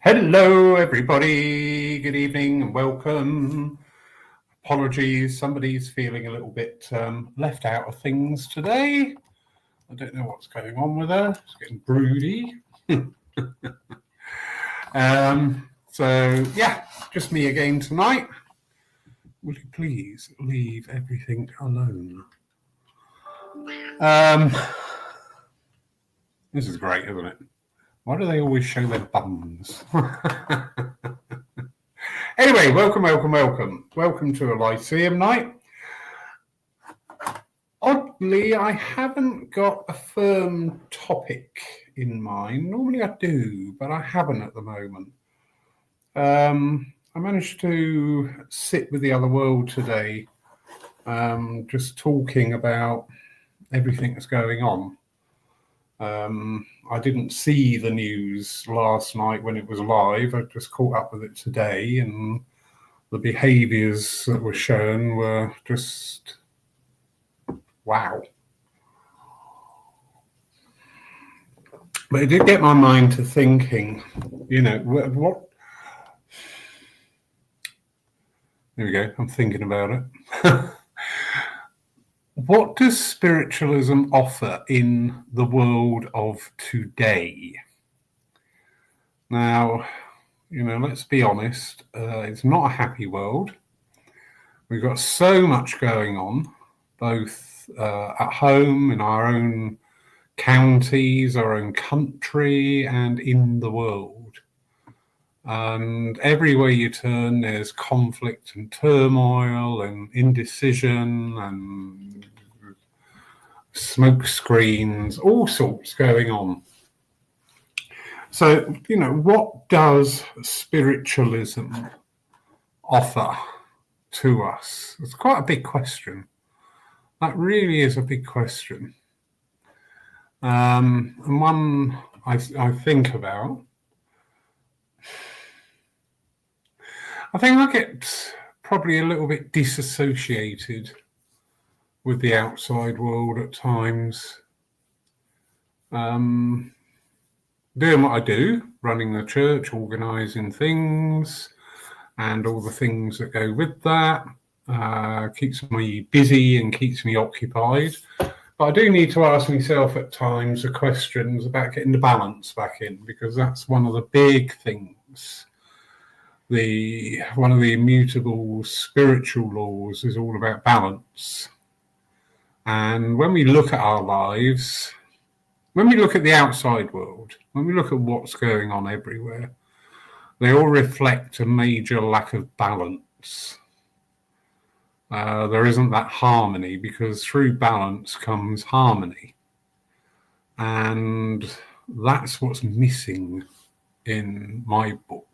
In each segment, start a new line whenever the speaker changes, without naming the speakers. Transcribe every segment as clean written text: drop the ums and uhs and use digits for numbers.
Hello, everybody. Good evening and welcome. Apologies, somebody's feeling a little bit left out of things today. I don't know what's going on with her. It's getting broody. So, yeah, just me again tonight. Would you please leave everything alone? This is great, isn't it? Why do they always show their bums? Anyway, welcome. Welcome to a Lyceum Night. Oddly, I haven't got a firm topic in mind. Normally I do, but I haven't at the moment. I managed to sit with the other world today, just talking about everything that's going on. I didn't see the news last night when it was live. I just caught up with it today, and the behaviours that were shown were just wow. But it did get my mind to thinking, what? There we go, I'm thinking about it. What does spiritualism offer in the world of today? Now, let's be honest, it's not a happy world. We've got so much going on, both at home, in our own counties, our own country, and in the world. And everywhere you turn, there's conflict and turmoil and indecision and smoke screens, all sorts going on. So, what does spiritualism offer to us? It's quite a big question. That really is a big question. And one I think about. I think I get probably a little bit disassociated with the outside world at times. Doing what I do, running the church, organising things, and all the things that go with that, keeps me busy and keeps me occupied. But I do need to ask myself at times the questions about getting the balance back in, because that's one of the big things. One of the immutable spiritual laws is all about balance. And when we look at our lives, when we look at the outside world, when we look at what's going on everywhere, they all reflect a major lack of balance. There isn't that harmony, because through balance comes harmony. And that's what's missing in my book.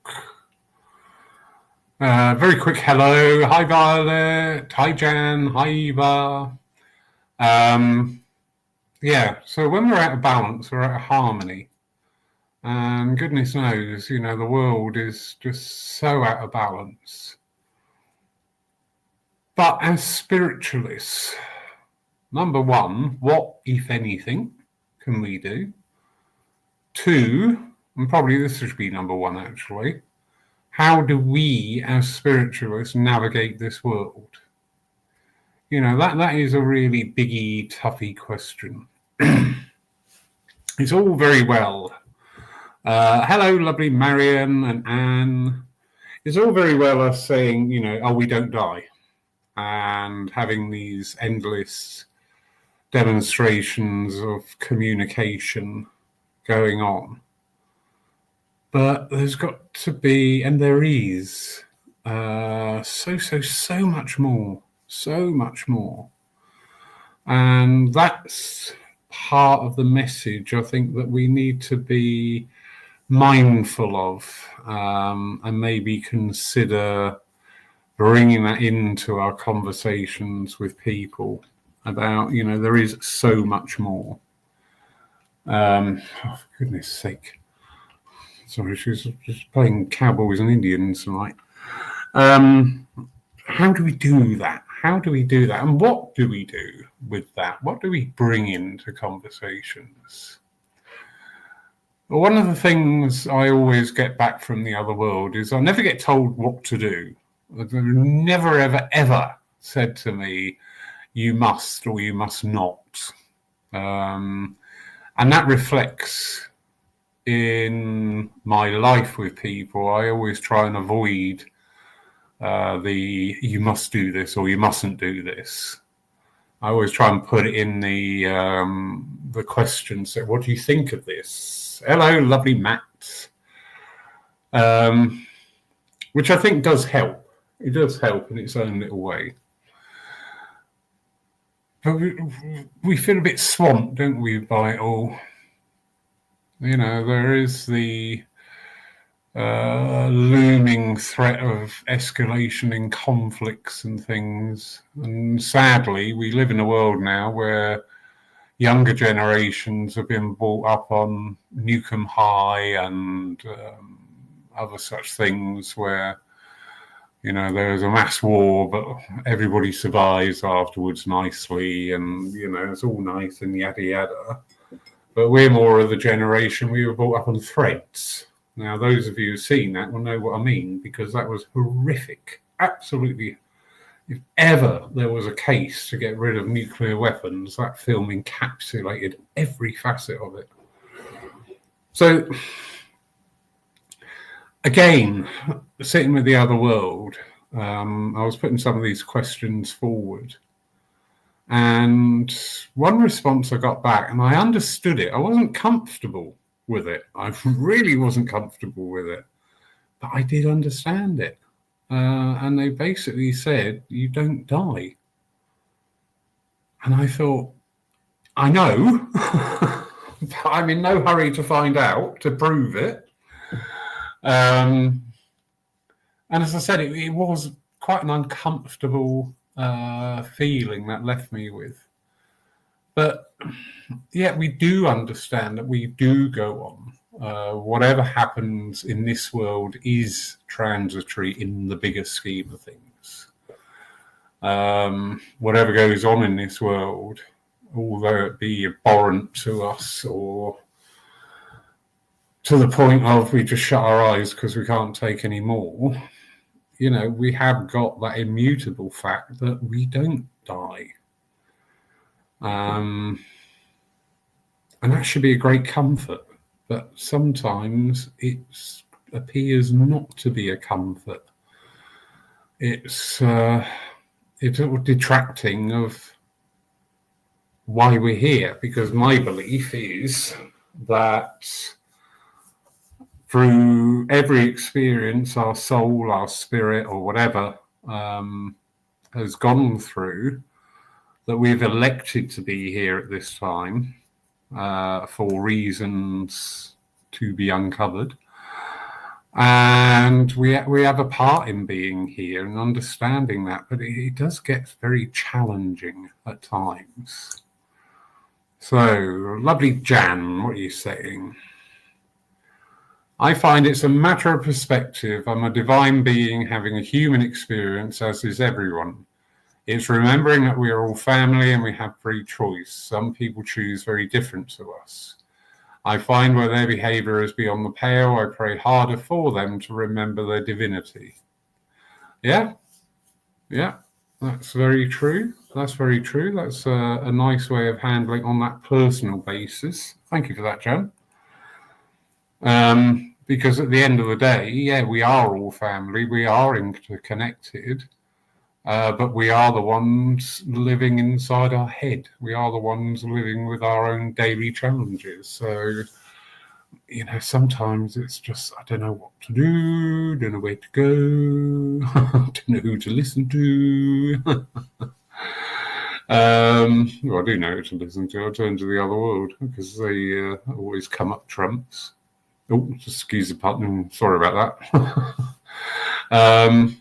Very quick hello. Hi, Violet. Hi, Jan. Hi, Eva. So when we're out of balance, we're out of harmony. And goodness knows, the world is just so out of balance. But as spiritualists, number one, what, if anything, can we do? Two, and probably this should be number one actually, how do we as spiritualists navigate this world? That is a really biggie, toughy question. It's all very well. Hello, lovely Marion and Anne. It's all very well us saying, we don't die, and having these endless demonstrations of communication going on. But there's got to be, and there is, so much more. So much more. And that's part of the message, I think, that we need to be mindful of, and maybe consider bringing that into our conversations with people about, there is so much more. For goodness sake. Sorry, she's just playing cowboys and Indians tonight. How do we do that? And what do we do with that? What do we bring into conversations? One of the things I always get back from the other world is I never get told what to do. They've never, ever, ever said to me, you must or you must not. And that reflects in my life with people. I always try and avoid the you must do this or you mustn't do this. I always try and put it in the questions. So, what do you think of this? Hello, lovely Matt. Which I think does help. It does help in its own little way. But we feel a bit swamped, don't we, by it all? You know, there is the looming threat of escalation in conflicts and things. And sadly, we live in a world now where younger generations have been brought up on Nukem High and other such things where, you know, there's a mass war, but everybody survives afterwards nicely, and, you know, it's all nice and yada yada. But we're more of the generation, we were brought up on Threads. Now, those of you who've seen that will know what I mean, because that was horrific. Absolutely. If ever there was a case to get rid of nuclear weapons, that film encapsulated every facet of it. So, again, sitting with the other world, I was putting some of these questions forward. And one response I got back, and I understood it. I wasn't comfortable with it. I really wasn't comfortable with it. But I did understand it. And they basically said, you don't die. And I thought, I know, but I'm in no hurry to find out, to prove it. And as I said, it was quite an uncomfortable feeling that left me with. But yeah, we do understand that we do go on. Whatever happens in this world is transitory in the bigger scheme of things. Whatever goes on in this world, although it be abhorrent to us or to the point of we just shut our eyes because we can't take any more, you know, we have got that immutable fact that we don't die. And that should be a great comfort. But sometimes it appears not to be a comfort. It's detracting of why we're here, because my belief is that through every experience our soul, our spirit, or whatever has gone through, that we've elected to be here at this time for reasons to be uncovered. And we have a part in being here and understanding that, but it does get very challenging at times. So, lovely Jan, what are you saying? I find it's a matter of perspective. I'm a divine being having a human experience, as is everyone. It's remembering that we are all family and we have free choice. Some people choose very different to us. I find where their behavior is beyond the pale, I pray harder for them to remember their divinity. Yeah, that's very true. That's very true. That's a nice way of handling on that personal basis. Thank you for that, Jan. Because at the end of the day, yeah, we are all family. We are interconnected. But we are the ones living inside our head. We are the ones living with our own daily challenges. So, you know, sometimes it's just, I don't know what to do, don't know where to go, don't know who to listen to. Well, I do know who to listen to. I turn to the other world because they always come up trumps. Oh, excuse the pun. Sorry about that.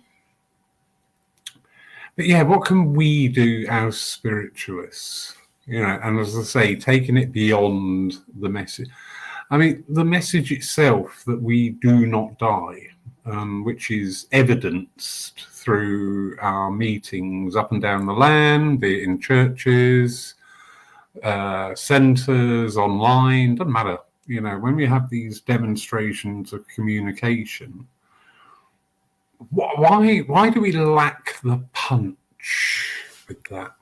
But yeah, what can we do as spiritualists? You know, and as I say, taking it beyond the message. I mean, the message itself that we do not die, which is evidenced through our meetings up and down the land, be it in churches, centres, online, doesn't matter. when we have these demonstrations of communication, why do we lack the punch with that?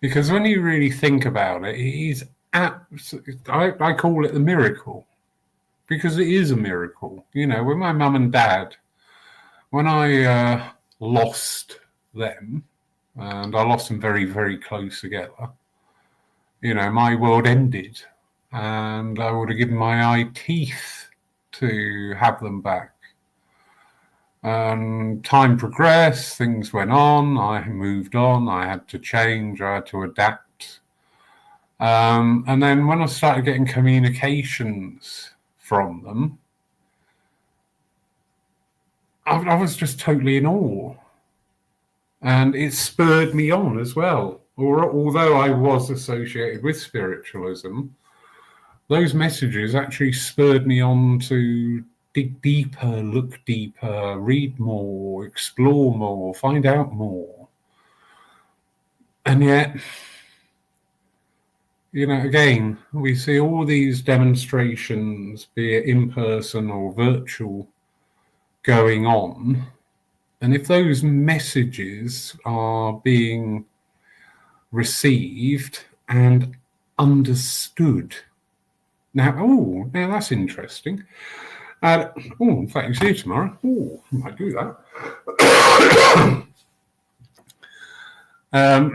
Because when you really think about it, it is I call it the miracle, because it is a miracle. With my mum and dad, when I lost them, and I lost them very, very close together, my world ended, and I would have given my eye teeth to have them back. And time progressed, things went on, I moved on, I had to change, I had to adapt. And then when I started getting communications from them, I was just totally in awe. And it spurred me on as well. Although I was associated with spiritualism, those messages actually spurred me on to dig deeper, look deeper, read more, explore more, find out more. And yet, again, we see all these demonstrations, be it in person or virtual, going on. And if those messages are being received and understood, now that's interesting. In fact, you see you tomorrow. I might do that.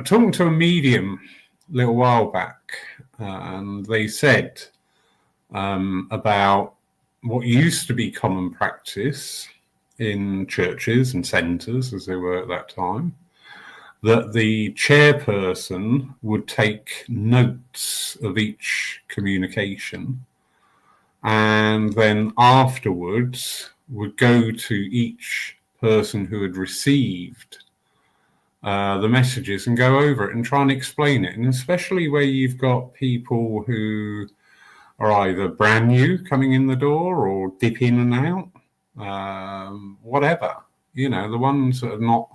Talking to a medium a little while back, and they said about what used to be common practice in churches and centres, as they were at that time, that the chairperson would take notes of each communication, and then afterwards would go to each person who had received the messages and go over it and try and explain it. And especially where you've got people who are either brand new coming in the door or dip in and out, whatever, the ones that are not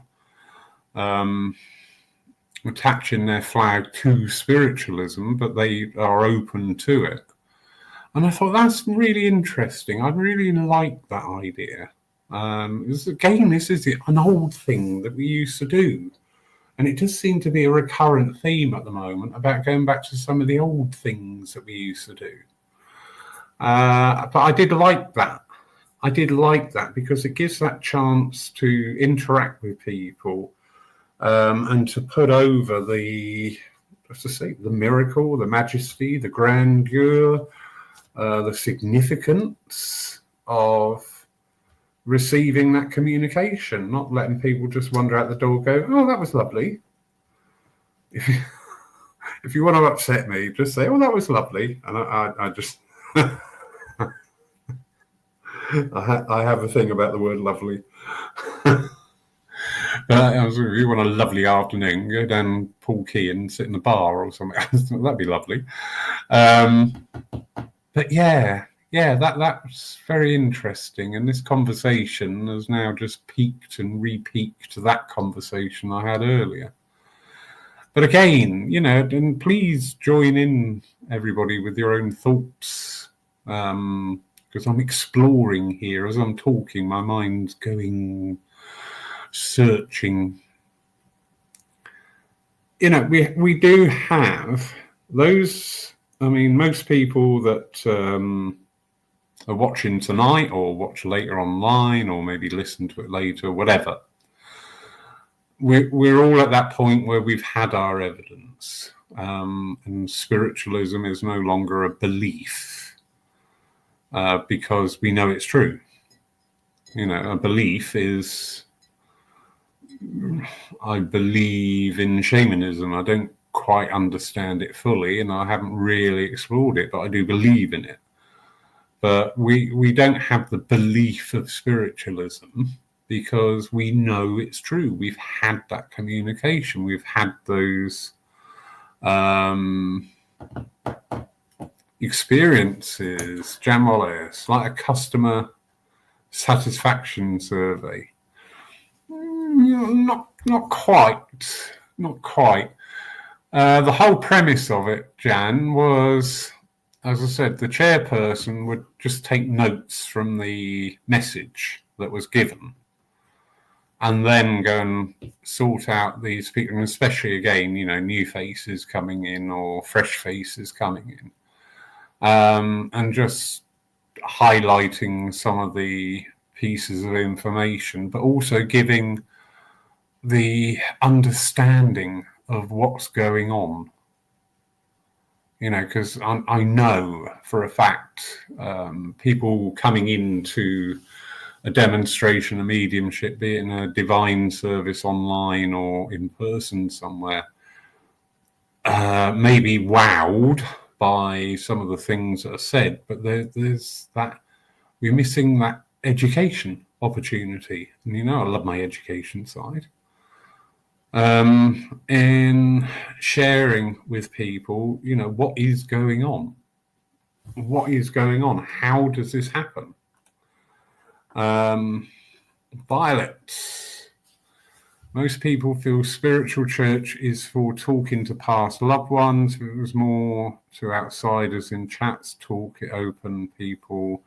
attaching their flag to spiritualism, but they are open to it. And I thought, that's really interesting. I really like that idea. Again, this is an old thing that we used to do. And it does seem to be a recurrent theme at the moment about going back to some of the old things that we used to do. But I did like that. I did like that because it gives that chance to interact with people and to put over the miracle, the majesty, the grandeur, the significance of receiving that communication, not letting people just wander out the door go, oh, that was lovely. If you want to upset me, just say, oh, that was lovely. And I just... I have a thing about the word lovely. If you want a lovely afternoon, go down Paul Key and sit in the bar or something. That'd be lovely. But yeah, that's very interesting. And this conversation has now just peaked and repeaked that conversation I had earlier. But again, and please join in, everybody, with your own thoughts. Because I'm exploring here as I'm talking, my mind's going searching. We do have those. I mean, most people that are watching tonight or watch later online or maybe listen to it later, whatever, we're all at that point where we've had our evidence, and spiritualism is no longer a belief. Because we know it's true. A belief is, I believe in shamanism. I don't quite understand it fully, and I haven't really explored it, but I do believe in it. But we don't have the belief of spiritualism because we know it's true. We've had that communication. We've had those experiences, Jamoles, like a customer satisfaction survey. Not quite. The whole premise of it, Jan, was as I said, the chairperson would just take notes from the message that was given and then go and sort out these people, and especially, again, new faces coming in or fresh faces coming in, and just highlighting some of the pieces of information, but also giving the understanding of what's going on. Because I know for a fact people coming into a demonstration of mediumship, be it in a divine service online or in person somewhere, may be wowed by some of the things that are said, but there's that, we're missing that education opportunity. And I love my education side. In sharing with people, what is going on? What is going on? How does this happen? Violet. Most people feel spiritual church is for talking to past loved ones. If it was more to outsiders in chats, talk it open people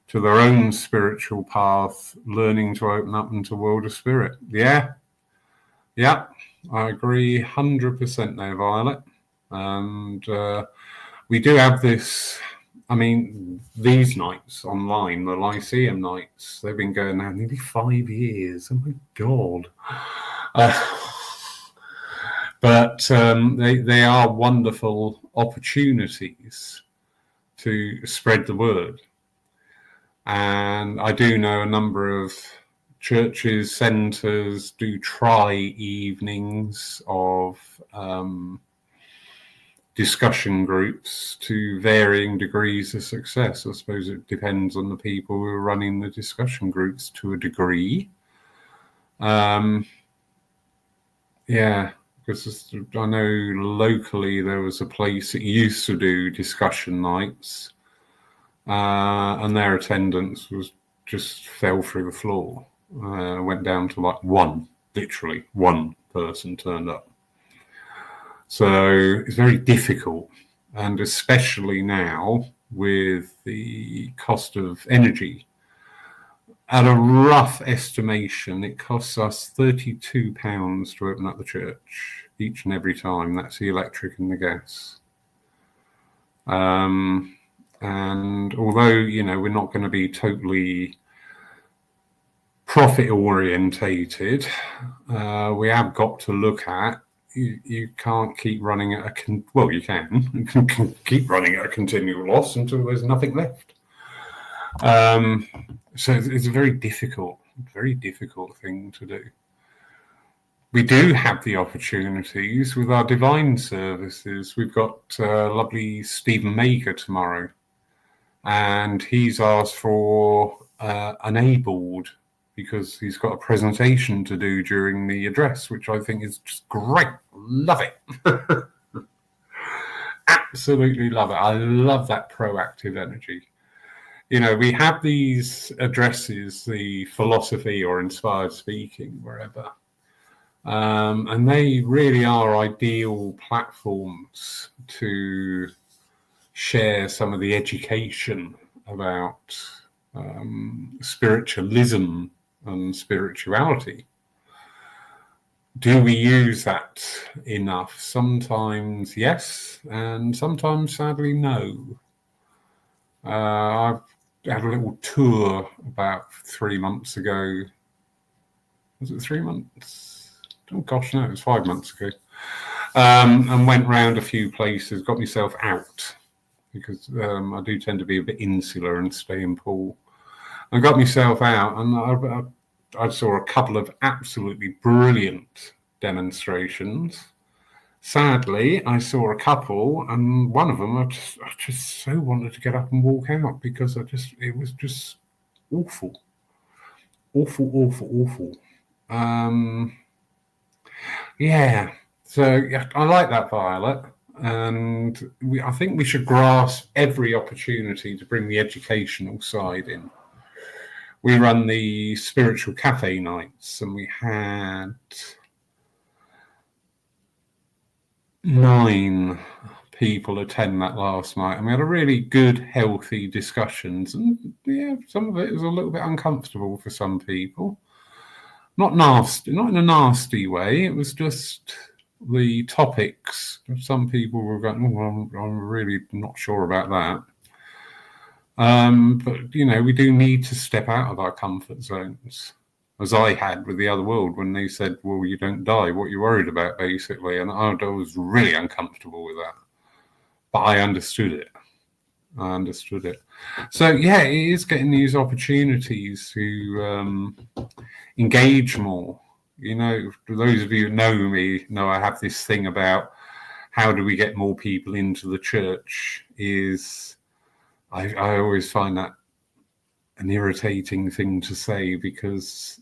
to their own spiritual path, learning to open up into world of spirit. Yeah, I agree 100% there, Violet. And we do have this, these nights online, the Lyceum Nights, they've been going now nearly 5 years. Oh my God. But they are wonderful opportunities to spread the word. And I do know a number of churches, centres do try evenings of discussion groups to varying degrees of success. I suppose it depends on the people who are running the discussion groups to a degree. Because I know locally there was a place that used to do discussion nights, and their attendance was just fell through the floor. Went down to like literally one person turned up. So it's very difficult, and especially now with the cost of energy. At a rough estimation, it costs us £32 to open up the church each and every time. That's the electric and the gas. And although, we're not going to be totally profit orientated, we have got to look at, you can't keep running at you can keep running at a continual loss until there's nothing left. So it's a very difficult thing to do. We do have the opportunities with our divine services. We've got lovely Stephen Mager tomorrow, and he's asked for enabled because he's got a presentation to do during the address, which I think is just great. Love it. Absolutely love it. I love that proactive energy. We have these addresses, the philosophy or inspired speaking, wherever. And they really are ideal platforms to share some of the education about spiritualism and spirituality. Do we use that enough? Sometimes yes, and sometimes sadly no. I've had a little tour about 3 months ago. Was it 3 months? Oh gosh, no, it was 5 months ago. And went round a few places, got myself out because I do tend to be a bit insular and stay in pool. I got myself out, and I saw a couple of absolutely brilliant demonstrations. Sadly, I saw a couple, and one of them I just so wanted to get up and walk out because it was just awful. Yeah, so yeah, I like that, Violet, and I think we should grasp every opportunity to bring the educational side in. We run the spiritual cafe nights, and we had 9 people attend that last night, and we had a really good, healthy discussions. And yeah, some of it was a little bit uncomfortable for some people. Not nasty, not in a nasty way. It was just the topics. Some people were going, "Oh, I'm really not sure about that." But we do need to step out of our comfort zones, as I had with the other world when they said, "Well, you don't die. What are you worried about?" Basically, and I was really uncomfortable with that. But I understood it. So yeah, it is getting these opportunities to engage more. Those of you who know me know I have this thing about how do we get more people into the church. I always find that an irritating thing to say, because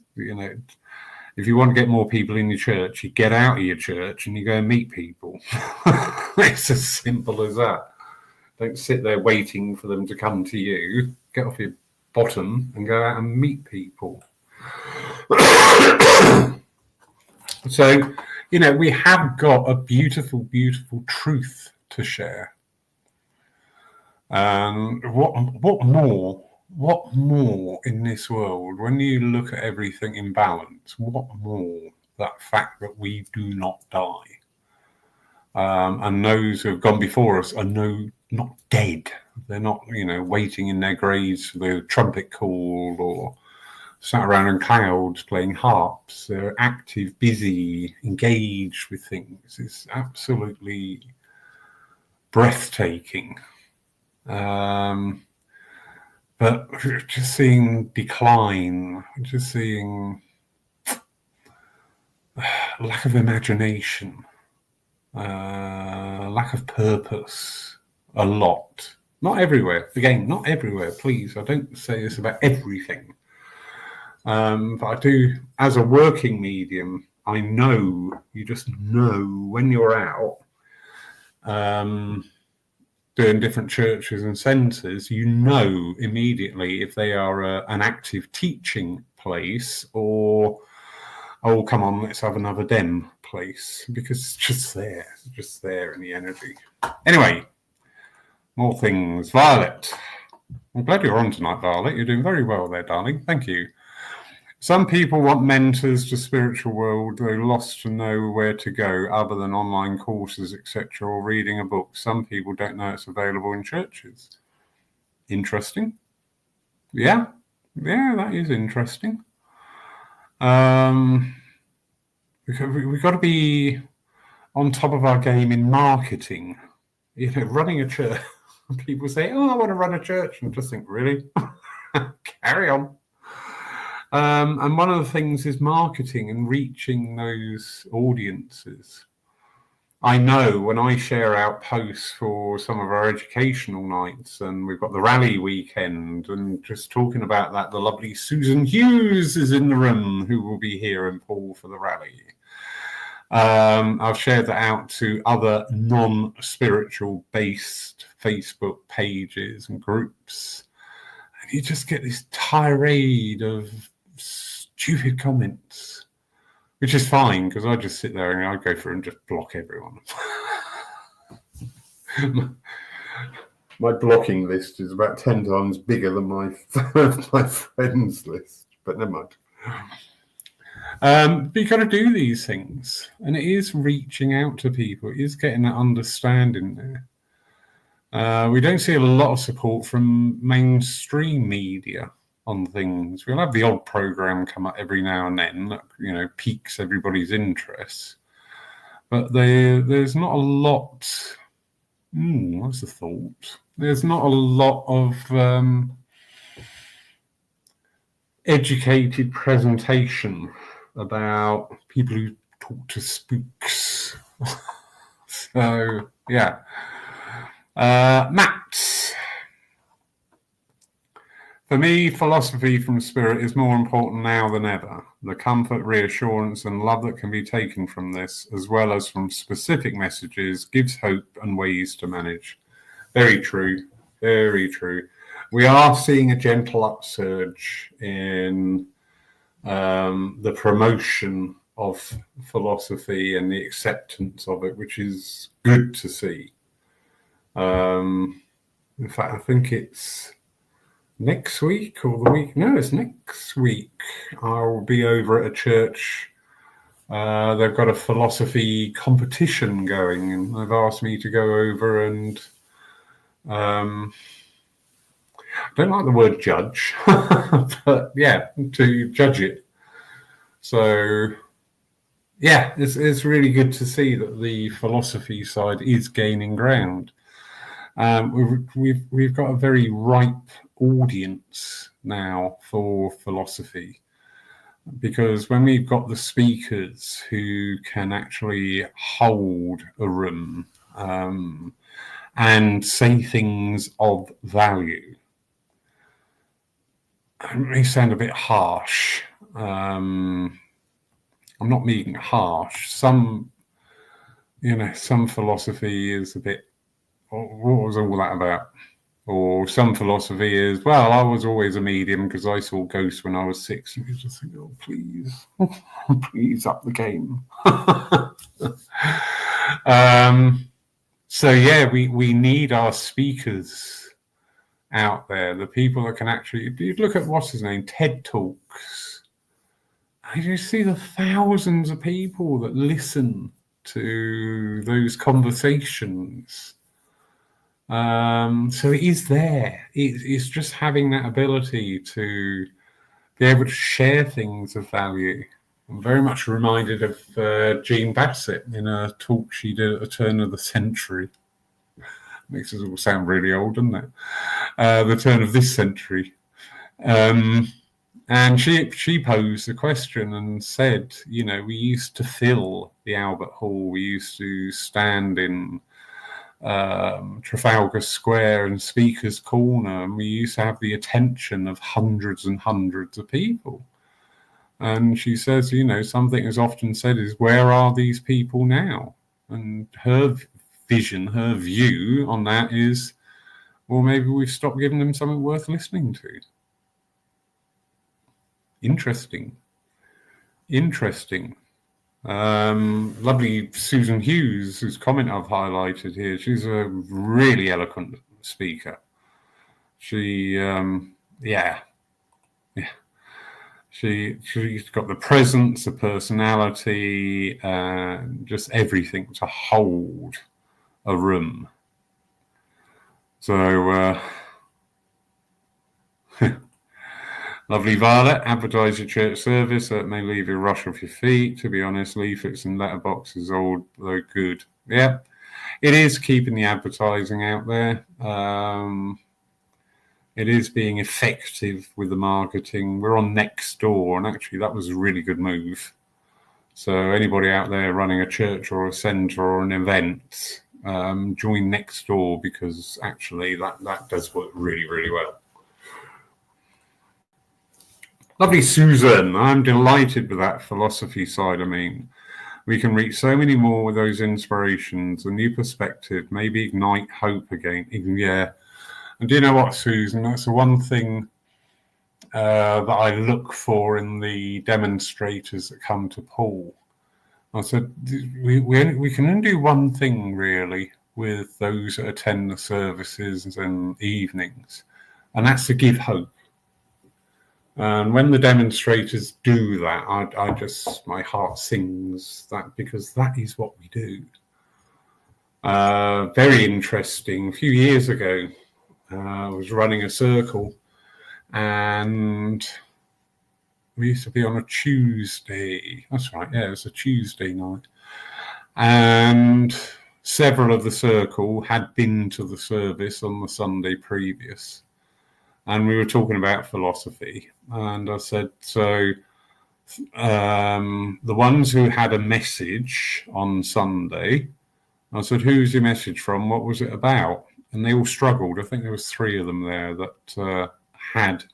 if you want to get more people in your church, you get out of your church and you go and meet people. It's as simple as that. Don't sit there waiting for them to come to you. Get off your bottom and go out and meet people. So, we have got a beautiful, beautiful truth to share. And what more in this world, when you look at everything in balance, what more that fact that we do not die? And those who have gone before us are not dead. They're not, waiting in their graves for the trumpet call or sat around in clouds playing harps. They're active, busy, engaged with things. It's absolutely breathtaking. But just seeing decline, just seeing lack of imagination, lack of purpose, a lot. Not everywhere. Again, not everywhere, please. I don't say this about everything. But I do, as a working medium, you just know when you're out doing different churches and centres, immediately if they are an active teaching place or, oh, come on, let's have another dem place, because it's just there in the energy. Anyway, more things. Violet. I'm glad you're on tonight, Violet. You're doing very well there, darling. Thank you. Some people want mentors to spiritual world. They're lost to know where to go other than online courses, etc., or reading a book. Some people don't know it's available in churches. Interesting. Yeah, that is interesting. Because we've got to be on top of our game in marketing. Running a church. People say, "Oh, I want to run a church," and just think, really? Carry on. And one of the things is marketing and reaching those audiences. I know when I share out posts for some of our educational nights, and we've got the rally weekend, and just talking about that, the lovely Susan Hughes is in the room, who will be here in Paul for the rally. I've shared that out to other non-spiritual based Facebook pages and groups. And you just get this tirade of stupid comments, which is fine, because I just sit there and I go through and just block everyone. My blocking list is about 10 times bigger than my friends list, but never mind. But you've got to do these things, and it is reaching out to people. It is getting that understanding there. We don't see a lot of support from mainstream media on things. We'll have the odd program come up every now and then that piques everybody's interest, but there's not a lot. What's the thought? There's not a lot of educated presentation about people who talk to spooks. So yeah. Matt. For me, philosophy from spirit is more important now than ever. The comfort, reassurance, and love that can be taken from this, as well as from specific messages, gives hope and ways to manage. Very true. Very true. We are seeing a gentle upsurge in the promotion of philosophy and the acceptance of it, which is good to see. In fact, I think it's next week or the week. No, it's next week. I'll be over at a church. They've got a philosophy competition going, and they've asked me to go over and I don't like the word judge, but yeah, to judge it. So yeah, it's really good to see that the philosophy side is gaining ground. We've got a very ripe audience now for philosophy, because when we've got the speakers who can actually hold a room and say things of value, it may sound a bit harsh. I'm not being harsh. Some philosophy is a bit, what was all that about? Or some philosophy is, well, I was always a medium because I saw ghosts when I was 6. And you just think, oh, please, please up the game. So yeah, we need our speakers out there, the people that can actually, if you look at what's his name, TED Talks, and you see the thousands of people that listen to those conversations. So it is there. It's just having that ability to be able to share things of value. I'm very much reminded of Jean Bassett in a talk she did at the turn of the century. Makes us all sound really old, doesn't it? The turn of this century. And she posed a question and said, we used to fill the Albert Hall. We used to stand in Trafalgar Square and Speaker's Corner, and we used to have the attention of hundreds and hundreds of people. And she says, something is often said is, where are these people now? And her vision, her view on that is, well, maybe we've stopped giving them something worth listening to. Interesting. Lovely Susan Hughes, whose comment I've highlighted here. She's a really eloquent speaker. She's got the presence, the personality, just everything to hold a room. So lovely Violet, advertise your church service. That may leave you a rush off your feet. To be honest, leaflets and letterboxes are though good. Yeah, it is keeping the advertising out there. It is being effective with the marketing. We're on Nextdoor, and actually that was a really good move. So anybody out there running a church or a centre or an event, join Nextdoor, because actually that does work really, really well. Lovely Susan, I'm delighted with that philosophy side. I mean, we can reach so many more with those inspirations, a new perspective, maybe ignite hope again. Yeah. And do you know what, Susan? That's the one thing that I look for in the demonstrators that come to Paul. I said, we can only do one thing, really, with those that attend the services and evenings, and that's to give hope. And when the demonstrators do that, I just, my heart sings that, because that is what we do. Very interesting. A few years ago, I was running a circle, and we used to be on a Tuesday. That's right, yeah, it was a Tuesday night. And several of the circle had been to the service on the Sunday previous. And we were talking about philosophy. And I said, so the ones who had a message on Sunday, I said, who's your message from? What was it about? And they all struggled. I think there was 3 of them there that had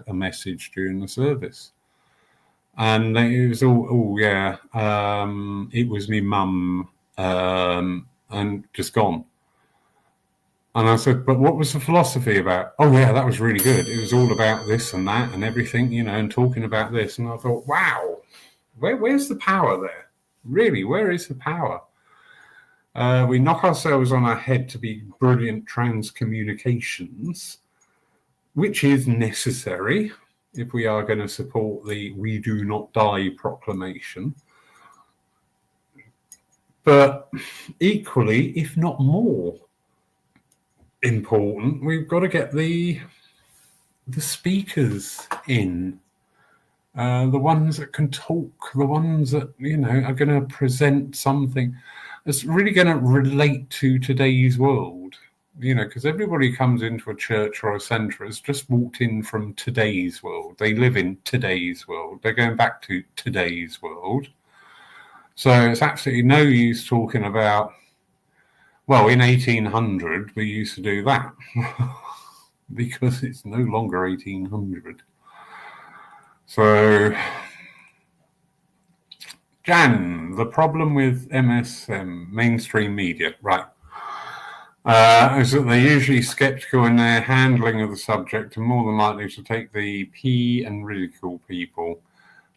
a message during the service. And it was all yeah, it was me mum, and just gone. And I said, but what was the philosophy about? Oh, yeah, that was really good. It was all about this and that and everything, and talking about this. And I thought, wow, where's the power there? Really, where is the power? We knock ourselves on our head to be brilliant transcommunications, which is necessary if we are going to support the "We Do Not Die" proclamation. But equally, if not more important, we've got to get the speakers in, the ones that can talk, the ones that, are going to present something that's really going to relate to today's world. Because everybody comes into a church or a centre has just walked in from today's world. They live in today's world. They're going back to today's world. So it's absolutely no use talking about, well, in 1800 we used to do that because it's no longer 1800. So, Jan, the problem with MSM, mainstream media, right, is that they're usually sceptical in their handling of the subject and more than likely to take the pee and ridicule people.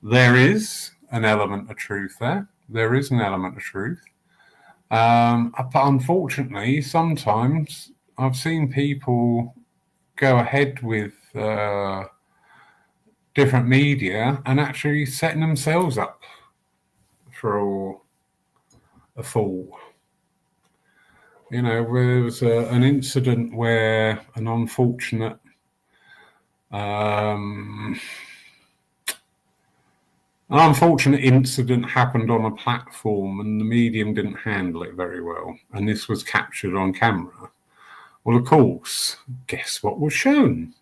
There is an element of truth there. There is an element of truth. But unfortunately, sometimes I've seen people go ahead with different media and actually setting themselves up for a fall. There was an incident where an unfortunate incident happened on a platform and the medium didn't handle it very well. And this was captured on camera. Well, of course, guess what was shown?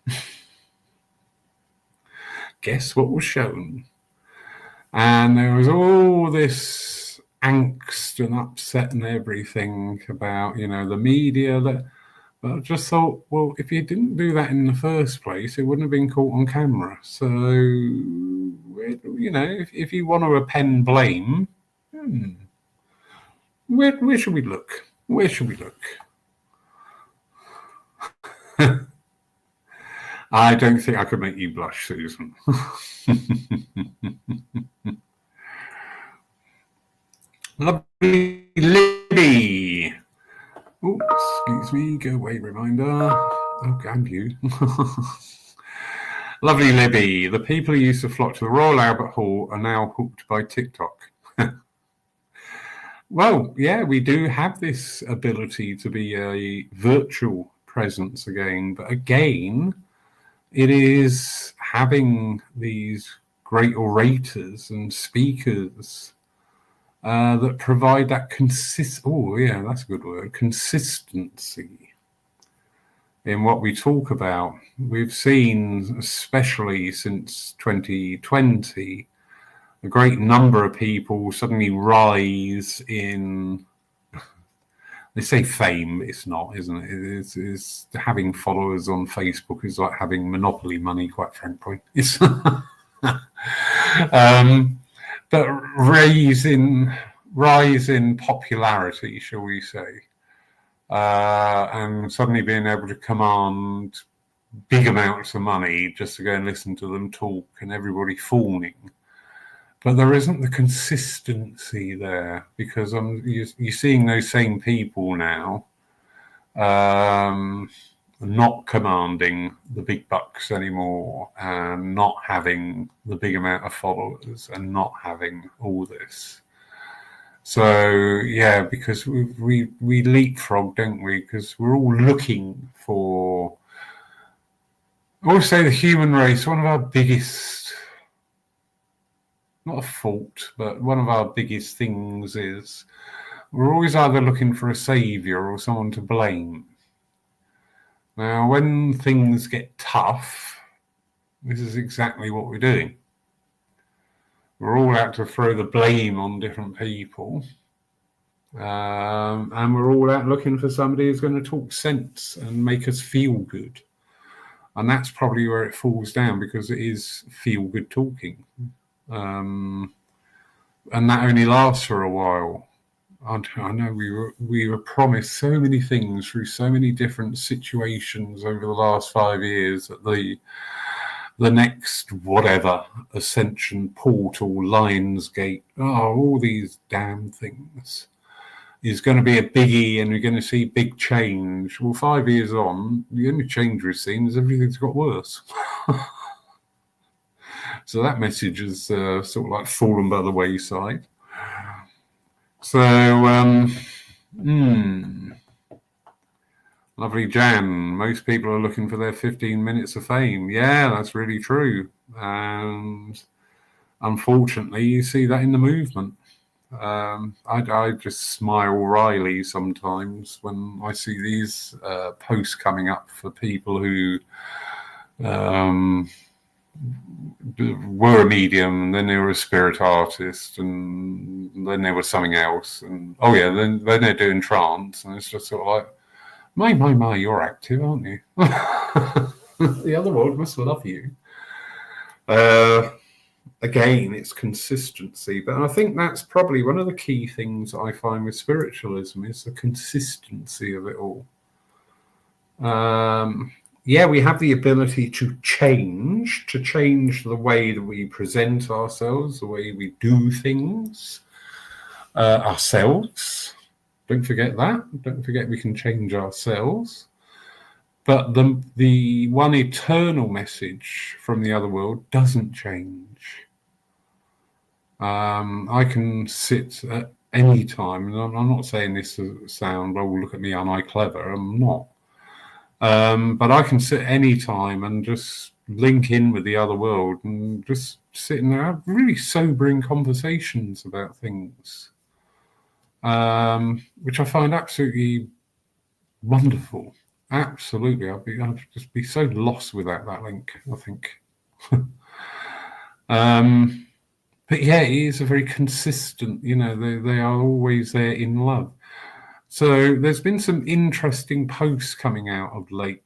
Guess what was shown? And there was all this angst and upset and everything about, the media. But I just thought, well, if you didn't do that in the first place, it wouldn't have been caught on camera. So, if you want to append blame, where should we look? Where should we look? I don't think I could make you blush, Susan. Lovely Libby. Oh, excuse me, go away, reminder. Oh, damn you. Lovely Libby. The people who used to flock to the Royal Albert Hall are now hooked by TikTok. Well, yeah, we do have this ability to be a virtual presence again, but again, it is having these great orators and speakers that provide that that's a good word, consistency in what we talk about. We've seen, especially since 2020, a great number of people suddenly rise in, they say fame, it's not, isn't it? It's having followers on Facebook is like having monopoly money, quite frankly. It's but rise in popularity, shall we say, and suddenly being able to command big amounts of money just to go and listen to them talk and everybody fawning. But there isn't the consistency there because you're seeing those same people now not commanding the big bucks anymore and not having the big amount of followers and not having all this. So, yeah, because we leapfrog, don't we? Because we're all looking for, I always say the human race, one of our biggest, not a fault, but one of our biggest things is we're always either looking for a saviour or someone to blame. Now, when things get tough, this is exactly what we're doing. We're all out to throw the blame on different people. And we're all out looking for somebody who's going to talk sense and make us feel good. And that's probably where it falls down, because it is feel-good talking. And that only lasts for a while. I know we were promised so many things through so many different situations over the last 5 years that the next whatever, Ascension, Portal, Lionsgate, all these damn things. is going to be a biggie and you're going to see big change. Well, 5 years on, the only change we've seen is everything's got worse. So that message has sort of like fallen by the wayside. So, lovely Jan. Most people are looking for their 15 minutes of fame. Yeah, that's really true. And unfortunately, you see that in the movement. I just smile wryly sometimes when I see these posts coming up for people who were a medium, and then they were a spirit artist, and then they were something else, and then they're doing trance, and it's just sort of like, my, you're active, aren't you? The other world must love you. Again, it's consistency, but I think that's probably one of the key things I find with spiritualism is the consistency of it all. We have the ability to change the way that we present ourselves, the way we do things ourselves. Don't forget that. Don't forget we can change ourselves. But the one eternal message from the other world doesn't change. I can sit at any time, and I'm not saying this to sound, oh, look at me, am I clever? I'm not. But I can sit any time and just link in with the other world and just sit and have really sobering conversations about things, which I find absolutely wonderful. Absolutely, I'd just be so lost without that link, I think. But yeah, it is a very consistent, they are always there in love. So there's been some interesting posts coming out of late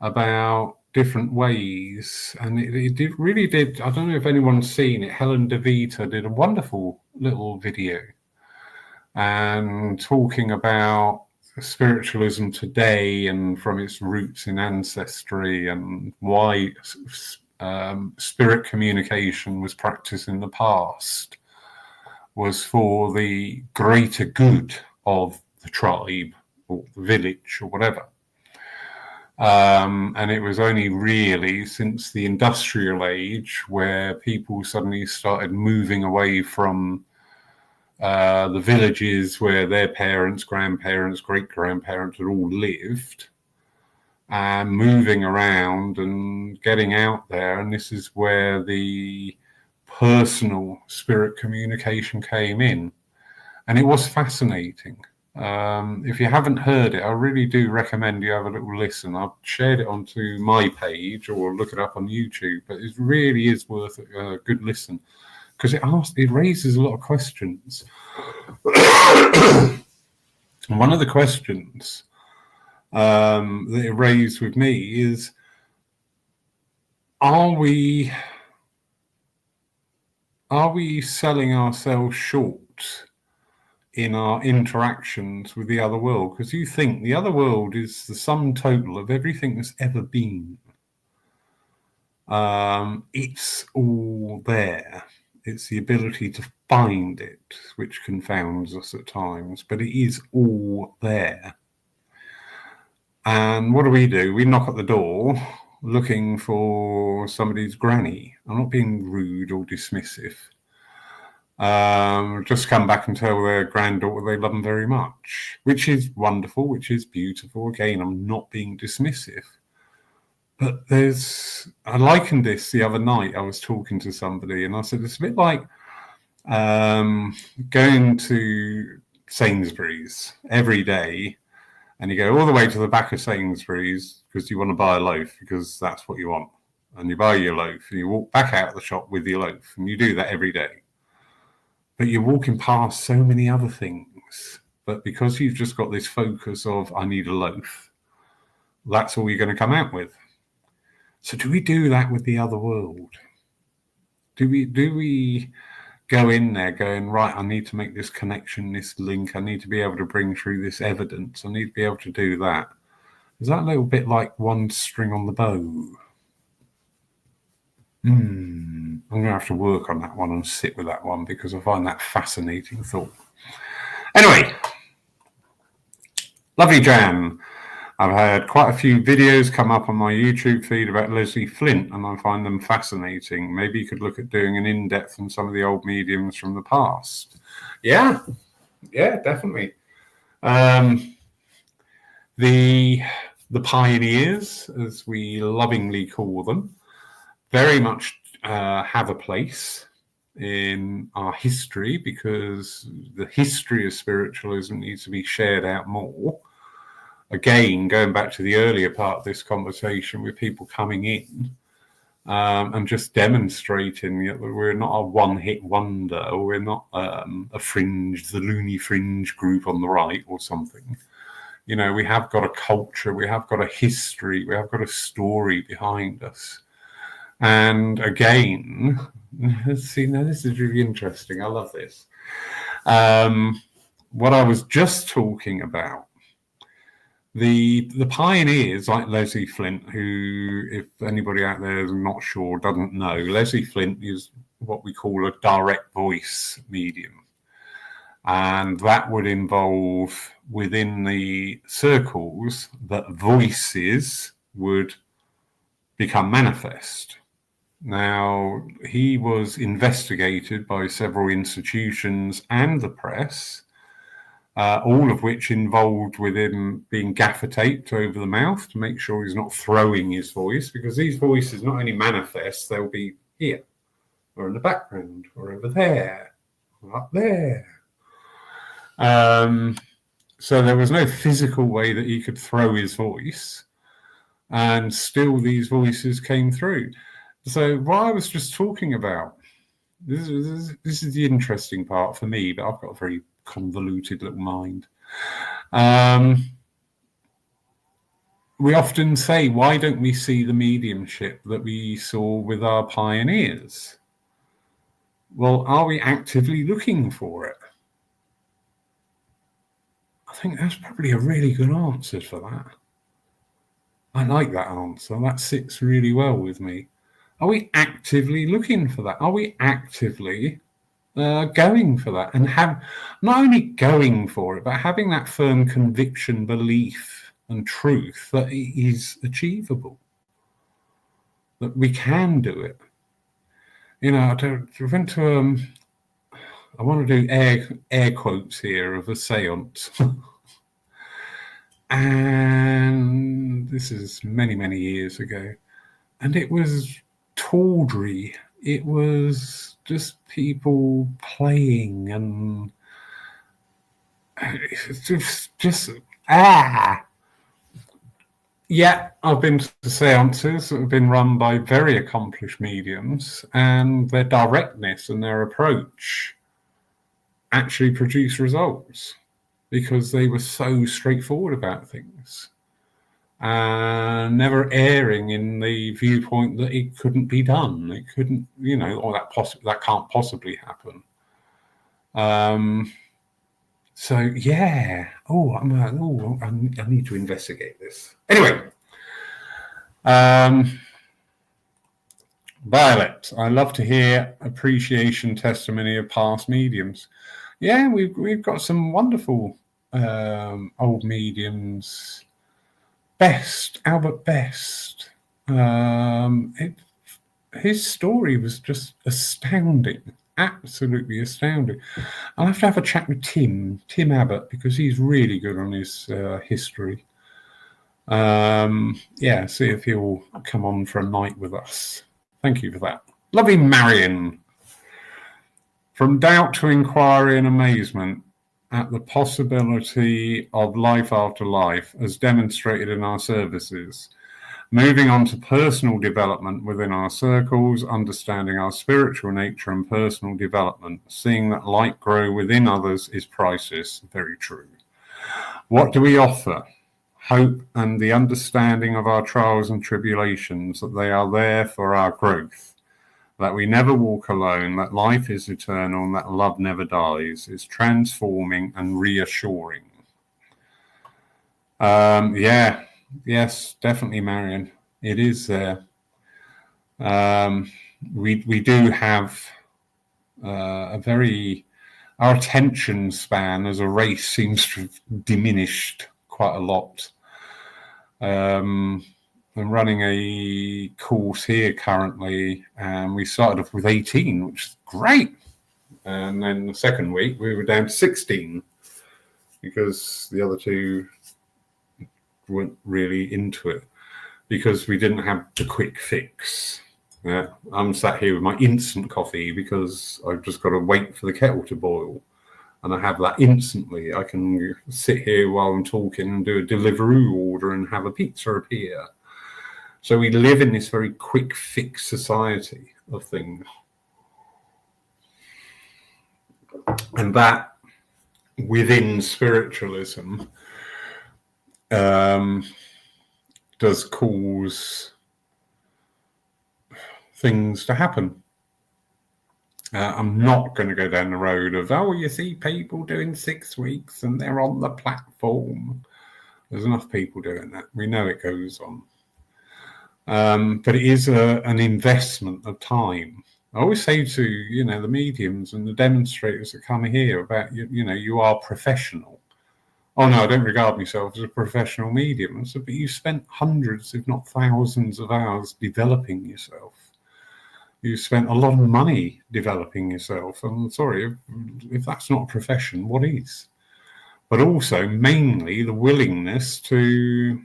about different ways, and it really did. I don't know if anyone's seen it. Helen DeVita did a wonderful little video and talking about spiritualism today and from its roots in ancestry and why spirit communication was practiced in the past was for the greater good of the tribe or the village or whatever. And it was only really since the industrial age where people suddenly started moving away from the villages where their parents, grandparents, great-grandparents had all lived, and moving around and getting out there. And this is where the personal spirit communication came in. And it was fascinating. If you haven't heard it, I really do recommend you have a little listen. I've shared it onto my page or look it up on YouTube, but it really is worth a good listen because it raises a lot of questions. And one of the questions that it raised with me is, are we selling ourselves short in our interactions with the other world? Because you think the other world is the sum total of everything that's ever been. It's all there. It's the ability to find it, which confounds us at times, but it is all there. And what do? We knock at the door looking for somebody's granny. I'm not being rude or dismissive. Just come back and tell their granddaughter they love them very much, which is wonderful, which is beautiful. Again, I'm not being dismissive. But I likened this the other night. I was talking to somebody and I said, it's a bit like going to Sainsbury's every day and you go all the way to the back of Sainsbury's because you want to buy a loaf because that's what you want. And you buy your loaf and you walk back out of the shop with your loaf, and you do that every day. But you're walking past so many other things. But because you've just got this focus of, I need a loaf, that's all you're going to come out with. So do we do that with the other world? Do we go in there going, right, I need to make this connection, this link, I need to be able to bring through this evidence, I need to be able to do that? Is that a little bit like one string on the bow? I'm going to have to work on that one and sit with that one because I find that fascinating thought. Anyway, lovely Jan. I've had quite a few videos come up on my YouTube feed about Leslie Flint, and I find them fascinating. Maybe you could look at doing an in-depth on some of the old mediums from the past. Yeah, definitely. The pioneers, as we lovingly call them, very much have a place in our history, because the history of spiritualism needs to be shared out more. Again, going back to the earlier part of this conversation with people coming in and just demonstrating that we're not a one-hit wonder, or we're not the loony fringe group on the right or something. You know, we have got a culture, we have got a history, we have got a story behind us. And again, see, now this is really interesting. I love this. What I was just talking about, the pioneers like Leslie Flint, who, if anybody out there is not sure, doesn't know, Leslie Flint is what we call a direct voice medium. And that would involve, within the circles, that voices would become manifest. Now, he was investigated by several institutions and the press, all of which involved with him being gaffer taped over the mouth to make sure he's not throwing his voice, because these voices not only manifest, they'll be here, or in the background, or over there, or up there. So there was no physical way that he could throw his voice, and still these voices came through. So what I was just talking about, this is the interesting part for me, but I've got a very convoluted little mind. We often say, why don't we see the mediumship that we saw with our pioneers? Well, are we actively looking for it? I think that's probably a really good answer for that. I like that answer. That sits really well with me. Are we actively looking for that? Are we actively going for that? And have not only going for it, but having that firm conviction, belief, and truth that it is achievable, that we can do it. You know, I want to do air quotes here of a seance. And this is many, many years ago. And it was tawdry. It was just people playing, and it's just Yeah, I've been to seances that have been run by very accomplished mediums, and their directness and their approach actually produced results because they were so straightforward about things. Never erring in the viewpoint that it couldn't be done. It couldn't, or that can't possibly happen. So yeah. I need to investigate this. Anyway, Violet, I love to hear appreciation testimony of past mediums. Yeah, we've got some wonderful old mediums. Albert Best. His story was just astounding, absolutely astounding. I'll have to have a chat with Tim Abbott, because he's really good on his history. See if he'll come on for a night with us. Thank you for that. Lovely Marion. From doubt to inquiry and amazement at the possibility of life after life, as demonstrated in our services, moving on to personal development within our circles, understanding our spiritual nature and personal development, seeing that light grow within others is priceless. Very true. What do we offer? Hope and the understanding of our trials and tribulations, that they are there for our growth, that we never walk alone, that life is eternal, and that love never dies, is transforming and reassuring. Yes, definitely, Marion. It is there. We do have a very our attention span as a race seems to have diminished quite a lot. I'm running a course here currently, and we started off with 18, which is great. And then the second week we were down to 16 because the other two weren't really into it because we didn't have the quick fix. I'm sat here with my instant coffee because I've just got to wait for the kettle to boil, and I have that instantly. I can sit here while I'm talking and do a Deliveroo order and have a pizza appear. So we live in this very quick fix society of things. And that within spiritualism does cause things to happen. I'm not going to go down the road of, you see people doing 6 weeks and they're on the platform. There's enough people doing that. We know it goes on. But it is an investment of time. I always say to, the mediums and the demonstrators that come here about, you are professional. Oh, no, I don't regard myself as a professional medium. I said, but you spent hundreds, if not thousands of hours developing yourself. You spent a lot of money developing yourself. I'm sorry, if that's not a profession, what is? But also, mainly, the willingness to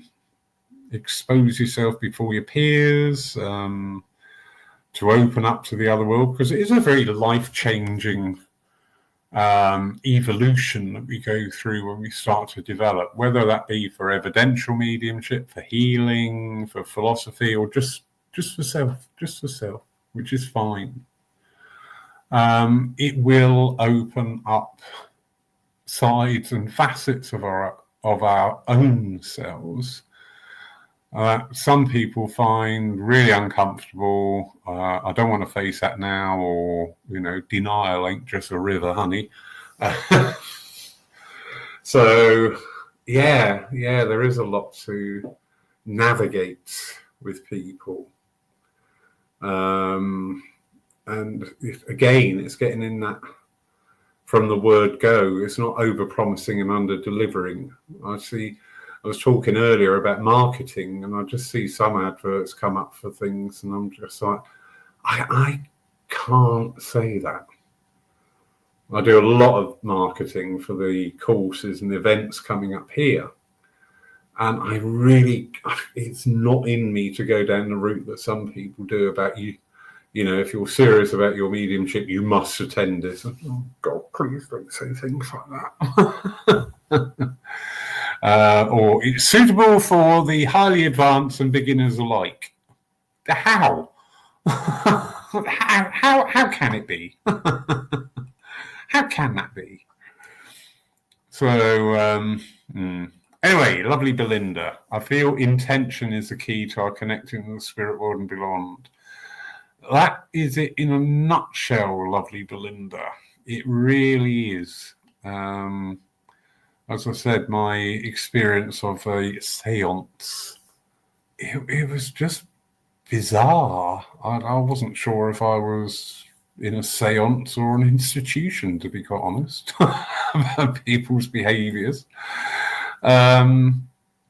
expose yourself before your peers, to open up to the other world, because it is a very life-changing evolution that we go through when we start to develop, whether that be for evidential mediumship, for healing, for philosophy, or just for self, which is fine. It will open up sides and facets of our own selves some people find really uncomfortable. I don't want to face that now, or denial ain't just a river, honey. So yeah, there is a lot to navigate with people. And again, it's getting in that from the word go. It's not over promising and under delivering. I was talking earlier about marketing, and I just see some adverts come up for things, and I'm just like, I can't say that. I do a lot of marketing for the courses and the events coming up here, and it's not in me to go down the route that some people do about if you're serious about your mediumship, you must attend this. Oh God, please don't say things like that. Or it's suitable for the highly advanced and beginners alike. How? How can it be? How can that be? So anyway, lovely Belinda. I feel intention is the key to our connecting to the spirit world and beyond. That is it in a nutshell, lovely Belinda. It really is. As I said, my experience of a seance, it was just bizarre. I wasn't sure if I was in a seance or an institution, to be quite honest, about people's behaviours. But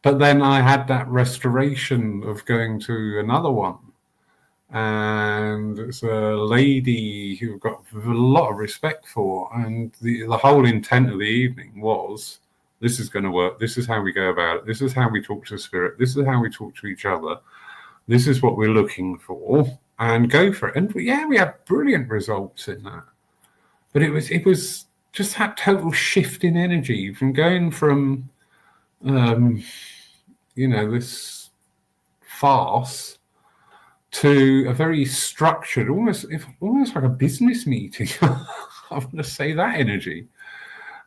then I had that restoration of going to another one. And it's a lady who I've got a lot of respect for. And the whole intent of the evening was, this is going to work. This is how we go about it. This is how we talk to spirit. This is how we talk to each other. This is what we're looking for, and go for it. And yeah, we had brilliant results in that. But it was just that total shift in energy from going from, this farce to a very structured, almost like a business meeting. I want to say that energy.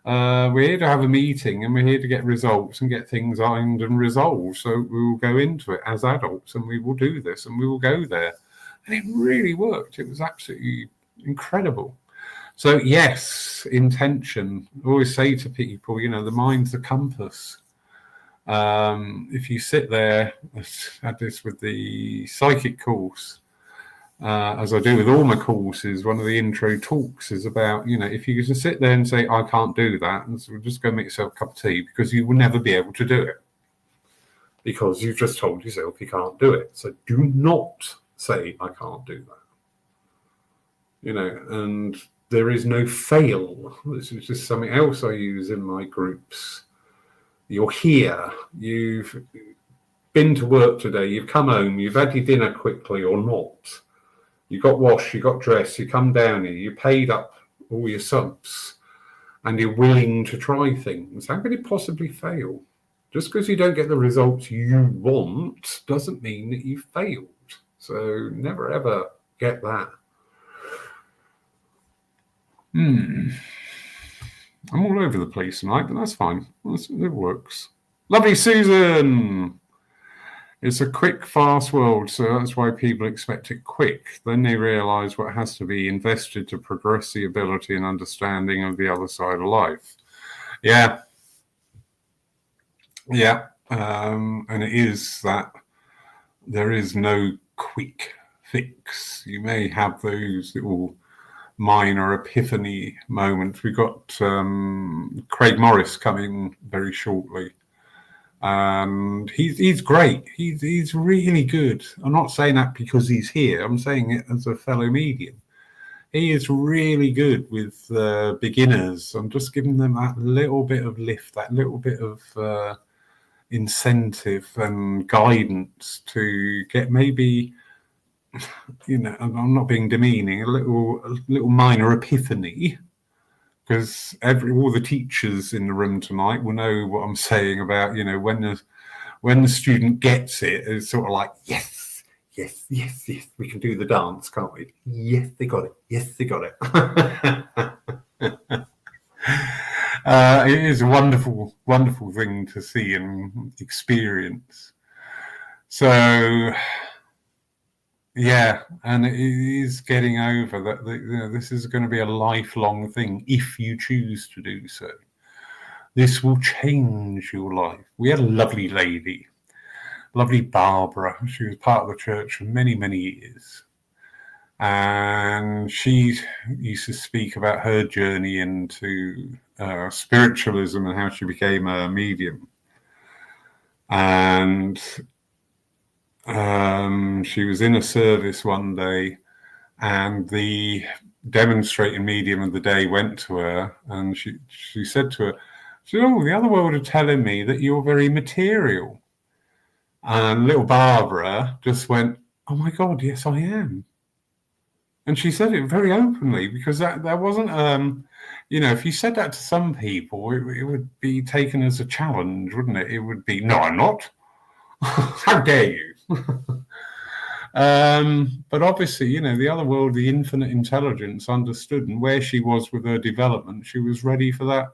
We're here to have a meeting, and we're here to get results and get things ironed and resolved. So we will go into it as adults, and we will do this, and we will go there. And it really worked. It was absolutely incredible. So yes, intention. I always say to people, the mind's the compass. If you sit there, I had this with the psychic course, as I do with all my courses, one of the intro talks is about, if you just sit there and say, I can't do that, and so just go make yourself a cup of tea, because you will never be able to do it. Because you've just told yourself you can't do it. So do not say, I can't do that. And there is no fail. This is just something else I use in my groups. You're here. You've been to work today. You've come home. You've had your dinner quickly or not. You got washed. You got dressed. You come down here. You paid up all your subs. And you're willing to try things. How could it possibly fail? Just because you don't get the results you want doesn't mean that you failed. So never ever get that. I'm all over the place tonight, but that's fine. It works. Lovely Susan! It's a quick, fast world, so that's why people expect it quick. Then they realise what has to be invested to progress the ability and understanding of the other side of life. Yeah. And it is that there is no quick fix. You may have those little minor epiphany moments. We've got Craig Morris coming very shortly, and he's great. He's really good. I'm not saying that because he's here. I'm saying it as a fellow medium. He is really good with beginners. I'm just giving them that little bit of lift, that little bit of incentive and guidance to get maybe, I'm not being demeaning, a little minor epiphany, because all the teachers in the room tonight will know what I'm saying about, when the student gets it, it's sort of like, yes, we can do the dance, can't we? Yes, they got it. It is a wonderful, wonderful thing to see and experience. So, yeah, and it is getting over that this is going to be a lifelong thing if you choose to do so. This will change your life. We had a lovely lady, lovely Barbara. She was part of the church for many, many years. And she used to speak about her journey into spiritualism and how she became a medium. And she was in a service one day, and the demonstrating medium of the day went to her, and she said to her, the other world are telling me that you're very material. And little Barbara just went, oh my God, yes, I am. And she said it very openly, because that wasn't, if you said that to some people, it would be taken as a challenge, wouldn't it? It would be, no, I'm not. How dare you? But obviously, the other world, the infinite intelligence, understood, and where she was with her development, she was ready for that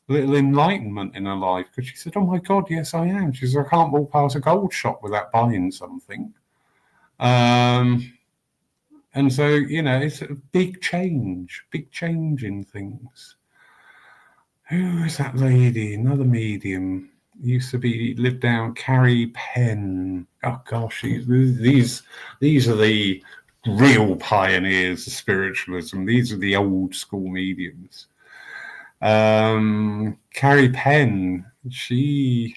little enlightenment in her life, because she said, oh my God, yes, I am. She said, I can't walk past a gold shop without buying something. And so, it's a big change in things. Who is that lady? Another medium. Used to live down Carrie Penn. Oh gosh, these are the real pioneers of spiritualism. These are the old school mediums. Carrie Penn, she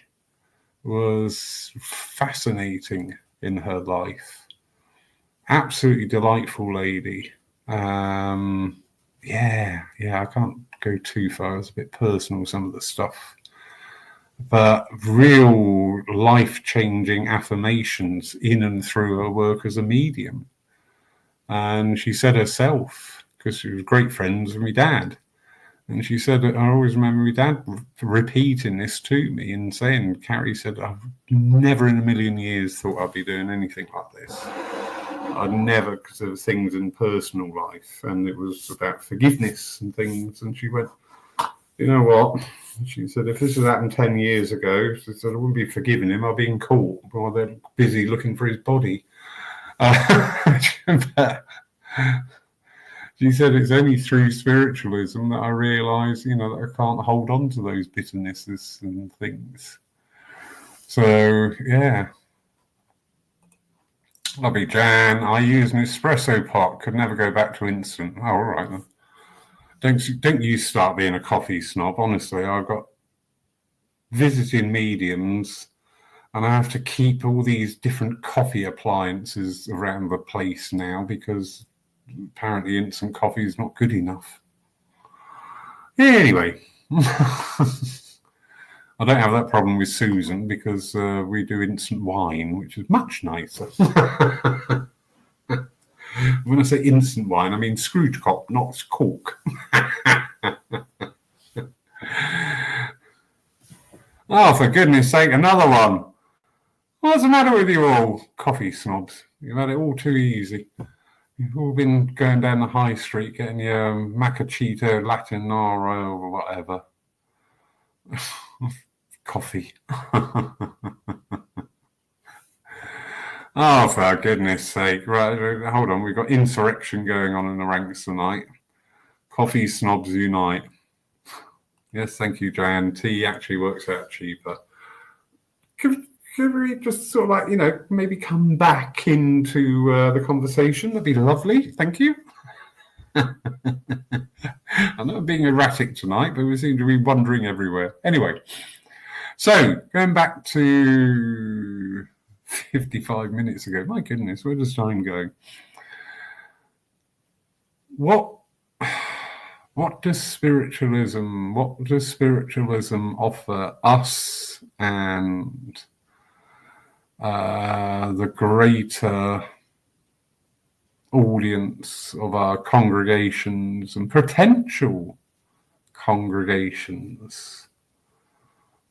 was fascinating in her life. Absolutely delightful lady. I can't go too far. It's a bit personal, some of the stuff. But real life-changing affirmations in and through her work as a medium. And she said herself, because she was great friends with my dad, and she said, I always remember my dad repeating this to me and saying, Carrie said, I've never in a million years thought I'd be doing anything like this. I'd never, because there were things in personal life, and it was about forgiveness and things. And she went, you know what? She said, if this had happened 10 years ago, she said, I wouldn't be forgiving him. I'd be in court while they're busy looking for his body. She said, it's only through spiritualism that I realise, that I can't hold on to those bitternesses and things. So, yeah. Lovely, Jan. I use an espresso pot. Could never go back to instant. Oh, all right then. Don't you start being a coffee snob. Honestly, I've got visiting mediums, and I have to keep all these different coffee appliances around the place now because apparently instant coffee is not good enough. Anyway, I don't have that problem with Susan because we do instant wine, which is much nicer. When I say instant wine, I mean Scrooge Cop, not cork. Oh, for goodness sake, another one. What's the matter with you all, coffee snobs? You've had it all too easy. You've all been going down the high street getting your Macchiato Latinaro or whatever. Coffee. Oh, for goodness sake. Right, hold on. We've got insurrection going on in the ranks tonight. Coffee snobs unite. Yes, thank you, Joanne. Tea actually works out cheaper. Could we just sort of like, maybe come back into the conversation? That'd be lovely. Thank you. I'm not being erratic tonight, but we seem to be wandering everywhere. Anyway, so going back to 55 minutes ago. My goodness, where does time go? What does spiritualism offer us and the greater audience of our congregations and potential congregations?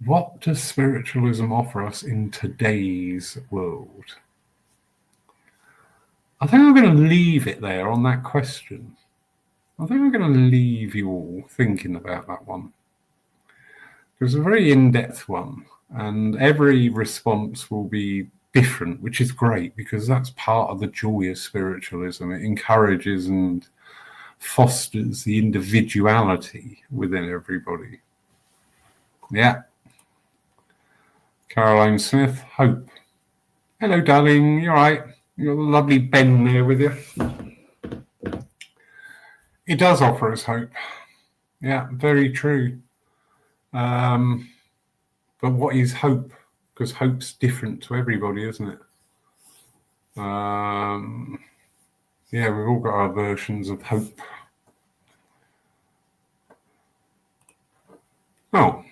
What does spiritualism offer us in today's world? I think I'm going to leave it there on that question. I think I'm going to leave you all thinking about that one. It's a very in-depth one, and every response will be different, which is great because that's part of the joy of spiritualism. It encourages and fosters the individuality within everybody. Yeah. Caroline Smith, hope. Hello, darling. You're right. You've got a lovely Ben there with you. It does offer us hope. Yeah, very true. But what is hope? Because hope's different to everybody, isn't it? Yeah, we've all got our versions of hope. Oh.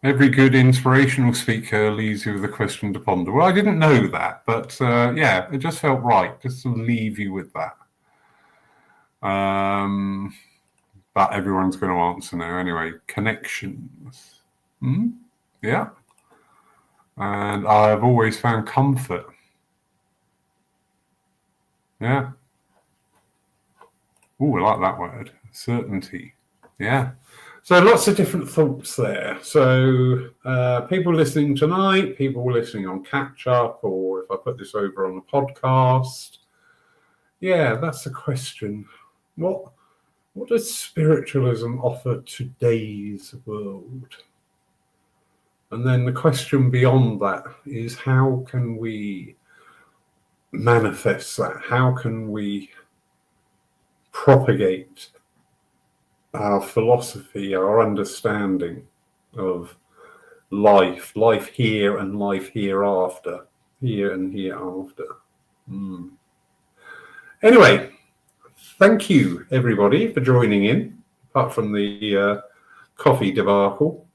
Every good inspirational speaker leaves you with a question to ponder. Well, I didn't know that, but yeah, it just felt right just to leave you with that. But everyone's going to answer now anyway. Connections. Yeah. And I've always found comfort. Yeah. Oh, I like that word. Certainty. Yeah. So lots of different thoughts there. So people listening tonight, people listening on catch up, or if I put this over on the podcast, yeah, that's the question. What does spiritualism offer today's world? And then the question beyond that is, how can we manifest that? How can we propagate our philosophy, our understanding of life here and life hereafter, here and hereafter. Anyway, thank you everybody for joining in, apart from the coffee debacle.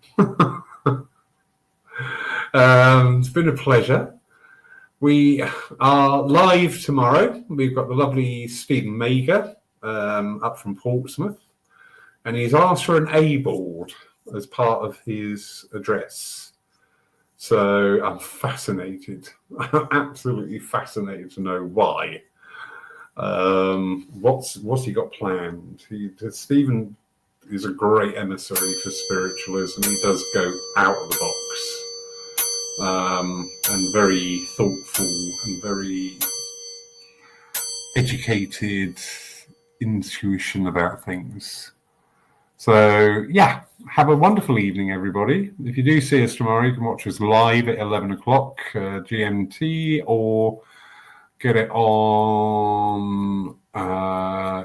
It's been a pleasure. We are live tomorrow. We've got the lovely Stephen Mager up from Portsmouth. And he's asked for an A board as part of his address. So I'm fascinated. I'm absolutely fascinated to know why. What's he got planned? Stephen is a great emissary for spiritualism. He does go out of the box and very thoughtful and very educated intuition about things. So, yeah, have a wonderful evening, everybody. If you do see us tomorrow, you can watch us live at 11 o'clock GMT, or get it on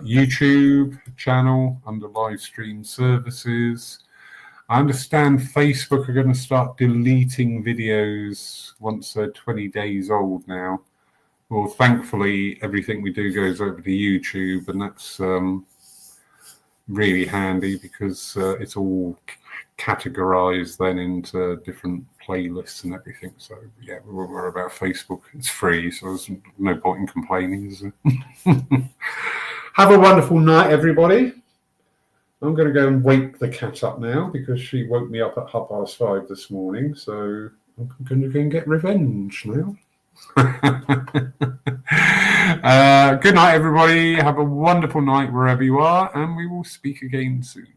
YouTube channel under live stream services. I understand Facebook are going to start deleting videos once they're 20 days old now. Well, thankfully, everything we do goes over to YouTube, and that's really handy because it's all categorized then into different playlists and everything. So yeah, we're about Facebook. It's free, so there's no point in complaining, is there? Have a wonderful night, everybody. I'm going to go and wake the cat up now because she woke me up at 5:30 this morning. So I'm going to go and get revenge now. Good night, everybody. Have a wonderful night wherever you are, and we will speak again soon.